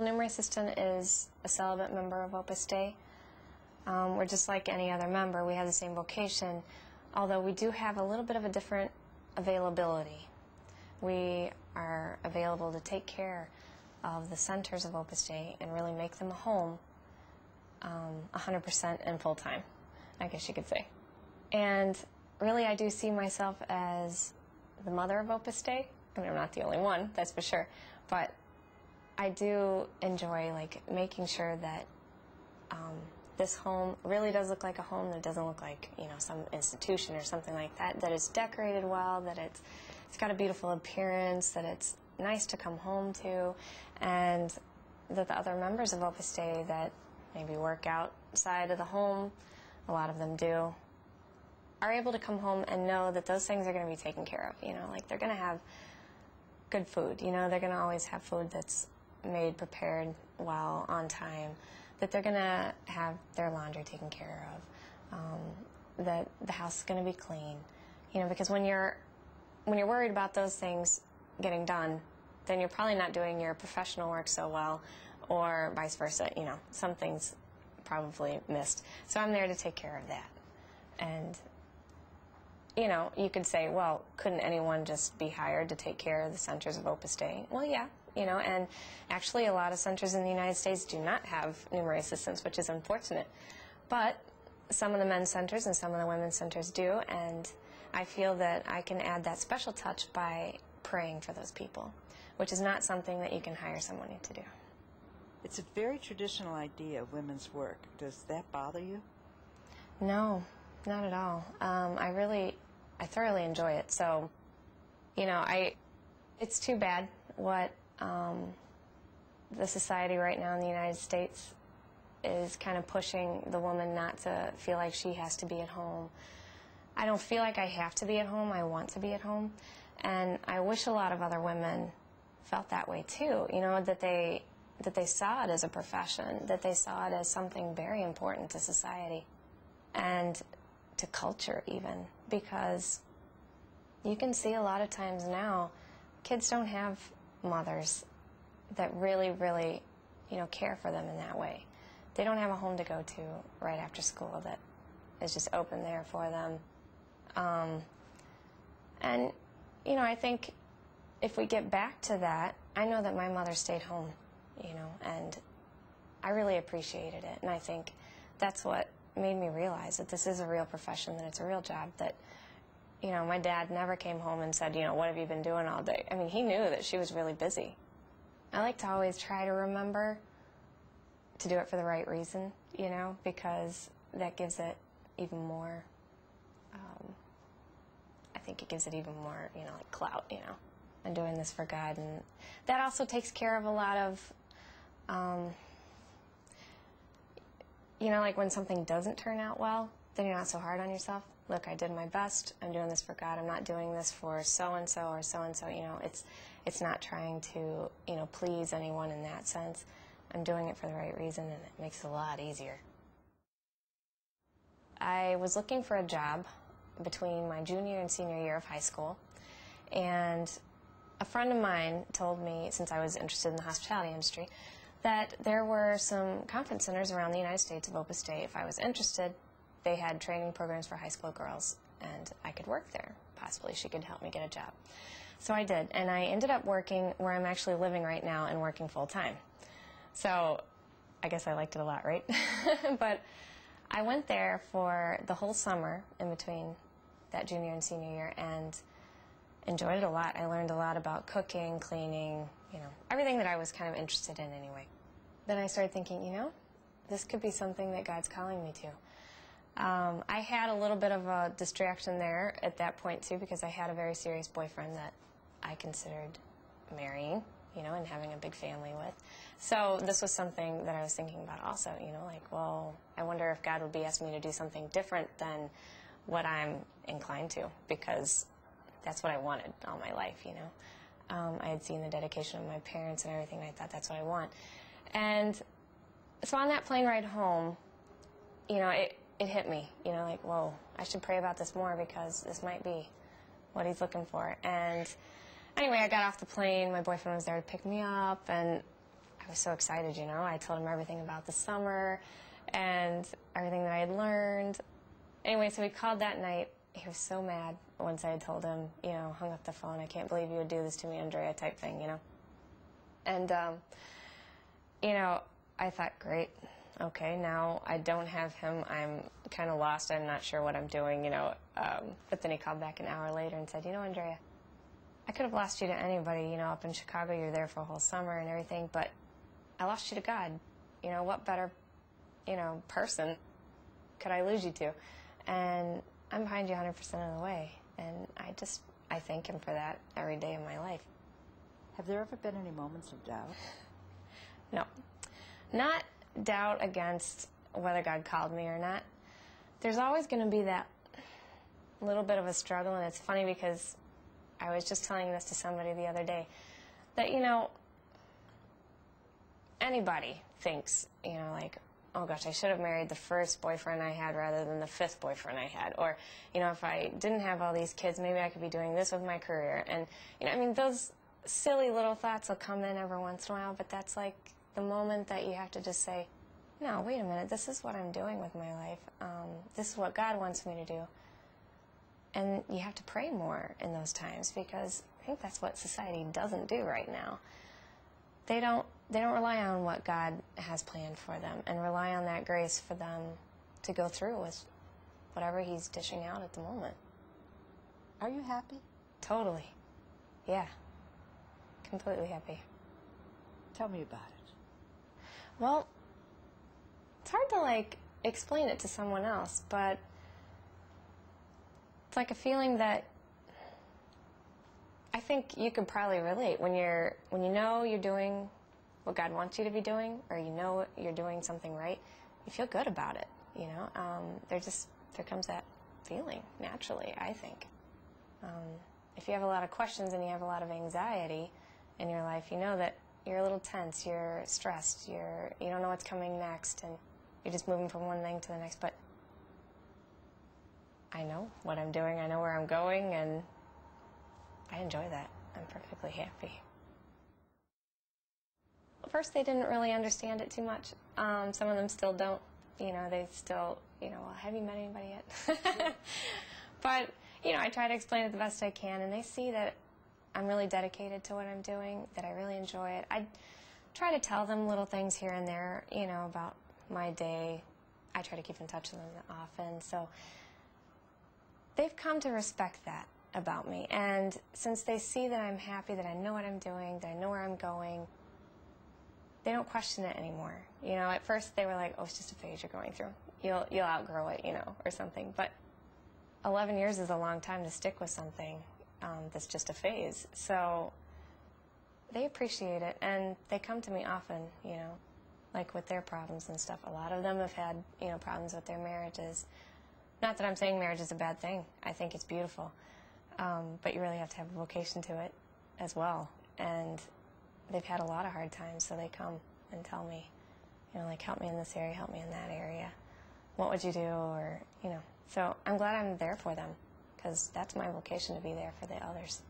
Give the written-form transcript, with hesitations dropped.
Numeraria assistant is a celibate member of Opus Dei. We're just like any other member. We have the same vocation, although we do have a little bit of a different availability. We are available to take care of the centers of Opus Dei and really make them a home 100% and full-time, I guess you could say. And really, I do see myself as the mother of Opus Dei. I mean, I'm not the only one, that's for sure, but I do enjoy making sure that this home really does look like a home, that it doesn't look like, you know, some institution or something like that, that it's decorated well, that it's got a beautiful appearance, that it's nice to come home to, and that the other members of Opus Dei that maybe work outside of the home, a lot of them do, are able to come home and know that those things are going to be taken care of. You know, like they're going to have good food. You know, they're going to always have food that's made, prepared well, on time, that they're going to have their laundry taken care of, that the house is going to be clean. You know, because when you're worried about those things getting done, then you're probably not doing your professional work so well, or vice versa. You know, some things probably missed. So I'm there to take care of that. And, you know, you could say, well, couldn't anyone just be hired to take care of the centers of Opus Dei? Well, yeah, you know, and actually a lot of centers in the United States do not have numeraria assistants, which is unfortunate. But some of the men's centers and some of the women's centers do, and I feel that I can add that special touch by praying for those people, which is not something that you can hire someone to do. It's a very traditional idea of women's work. Does that bother you? No, not at all. I thoroughly enjoy it. So, you know, it's too bad what the society right now in the United States is kind of pushing the woman not to feel like she has to be at home. I don't feel like I have to be at home. I want to be at home. And I wish a lot of other women felt that way too, you know, that they saw it as a profession, that they saw it as something very important to society and to culture even, because you can see a lot of times now kids don't have mothers that really, really, you know, care for them in that way. They don't have a home to go to right after school that is just open there for them. And, you know, I think if we get back to that, I know that my mother stayed home, you know, and I really appreciated it. And I think that's what made me realize that this is a real profession, that it's a real job, that, you know, my dad never came home and said, you know, what have you been doing all day? I mean, he knew that she was really busy. I like to always try to remember to do it for the right reason, you know, because that gives it even more, I think it gives it even more, you know, like clout, you know. I'm doing this for God, and that also takes care of a lot of, you know, like when something doesn't turn out well, then you're not so hard on yourself. Look, I did my best. I'm doing this for God. I'm not doing this for so-and-so or so-and-so. You know, it's not trying to, you know, please anyone in that sense. I'm doing it for the right reason, and it makes it a lot easier. I was looking for a job between my junior and senior year of high school, and a friend of mine told me, since I was interested in the hospitality industry, that there were some conference centers around the United States of Opus Dei. If I was interested, they had training programs for high school girls, and I could work there. Possibly she could help me get a job. So I did, and I ended up working where I'm actually living right now and working full-time. So I guess I liked it a lot, right? But I went there for the whole summer in between that junior and senior year and enjoyed it a lot. I learned a lot about cooking, cleaning, you know, everything that I was kind of interested in anyway. Then I started thinking, you know, this could be something that God's calling me to. I had a little bit of a distraction there at that point too, because I had a very serious boyfriend that I considered marrying, you know, and having a big family with. So this was something that I was thinking about also, you know, like, well, I wonder if God would be asking me to do something different than what I'm inclined to, because that's what I wanted all my life, you know. I had seen the dedication of my parents and everything, and I thought that's what I want. And so on that plane ride home, you know, it hit me, you know, like, whoa, I should pray about this more because this might be what he's looking for. And anyway, I got off the plane, my boyfriend was there to pick me up, and I was so excited, you know. I told him everything about the summer and everything that I had learned. Anyway, so we called that night. He was so mad once I had told him, you know, hung up the phone. I can't believe you would do this to me, Andrea, type thing, you know. And, you know, I thought, great, okay, now I don't have him. I'm kind of lost. I'm not sure what I'm doing, you know. But then he called back an hour later and said, you know, Andrea, I could have lost you to anybody, you know, up in Chicago. You're there for a whole summer and everything, but I lost you to God. You know, what better, you know, person could I lose you to? And I'm behind you 100% of the way. And I thank him for that every day of my life. Have there ever been any moments of doubt? No. Not doubt against whether God called me or not. There's always going to be that little bit of a struggle, and it's funny because I was just telling this to somebody the other day, that, you know, anybody thinks, you know, like, oh gosh, I should have married the first boyfriend I had rather than the fifth boyfriend I had. Or, you know, if I didn't have all these kids, maybe I could be doing this with my career. And, you know, I mean, those silly little thoughts will come in every once in a while, but that's like the moment that you have to just say, no, wait a minute, this is what I'm doing with my life. This is what God wants me to do. And you have to pray more in those times, because I think that's what society doesn't do right now. They don't rely on what God has planned for them and rely on that grace for them to go through with whatever he's dishing out at the moment. Are you happy? Totally. Yeah. Completely happy. Tell me about it. Well, it's hard to, like, explain it to someone else, but it's like a feeling that I think you could probably relate when you know you're doing what God wants you to be doing, or you know you're doing something right. You feel good about it, you know. There comes that feeling naturally, I think. If you have a lot of questions and you have a lot of anxiety in your life, you know that you're a little tense, you're stressed, you don't know what's coming next, and you're just moving from one thing to the next. But I know what I'm doing, I know where I'm going, and I enjoy that. I'm perfectly happy. First, they didn't really understand it too much. Some of them still don't. You know, they still, you know, well, have you met anybody yet? But, you know, I try to explain it the best I can, and they see that I'm really dedicated to what I'm doing, that I really enjoy it. I try to tell them little things here and there, you know, about my day. I try to keep in touch with them often. So they've come to respect that about me. And since they see that I'm happy, that I know what I'm doing, that I know where I'm going, they don't question it anymore. You know, at first they were like, oh, it's just a phase you're going through. You'll outgrow it, you know, or something. But 11 years is a long time to stick with something that's just a phase. So they appreciate it, and they come to me often, you know, like with their problems and stuff. A lot of them have had, you know, problems with their marriages. Not that I'm saying marriage is a bad thing. I think it's beautiful. But you really have to have a vocation to it as well. And they've had a lot of hard times, so they come and tell me, you know, like, help me in this area, help me in that area. What would you do? Or, you know. So I'm glad I'm there for them, because that's my vocation, to be there for the others.